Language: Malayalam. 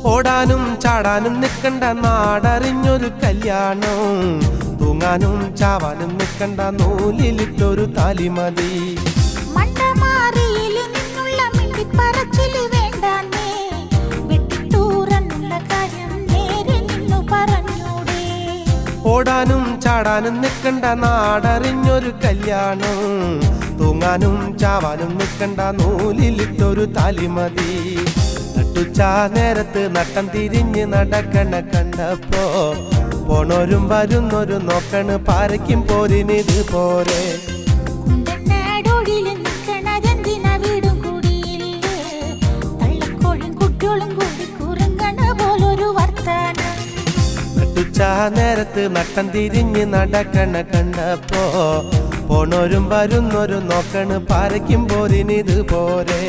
ഓടാനും ചാടാനും നിൽക്കണ്ട നാടറിഞ്ഞൊരു കല്യാണം തൂങ്ങാനും ചാവാനും നിൽക്കണ്ട നൂലിലിട്ടൊരു താലി മതി ഓടാനും ചാടാനും നിൽക്കണ്ട നാടറിഞ്ഞൊരു കല്യാണം തൂങ്ങാനും ചാവാനും നിൽക്കണ്ട നൂലിലിട്ടൊരു താലി മതി നട്ടുച്ചാ നേരത്ത് നട്ടം തിരിഞ്ഞ് നടക്കണ കണ്ടപ്പോ പോണോരും വരുന്നൊരു നോക്കണ് പാരയ്ക്കും പോരിനിത് പോരെ നട്ടുച്ചാ നേരത്ത് നട്ടം തിരിഞ്ഞ് നടക്കണ കണ്ടപ്പോ പോണോരും വരുന്നൊരു നോക്കണ് പാരയ്ക്കും പോരിനിത് പോരെ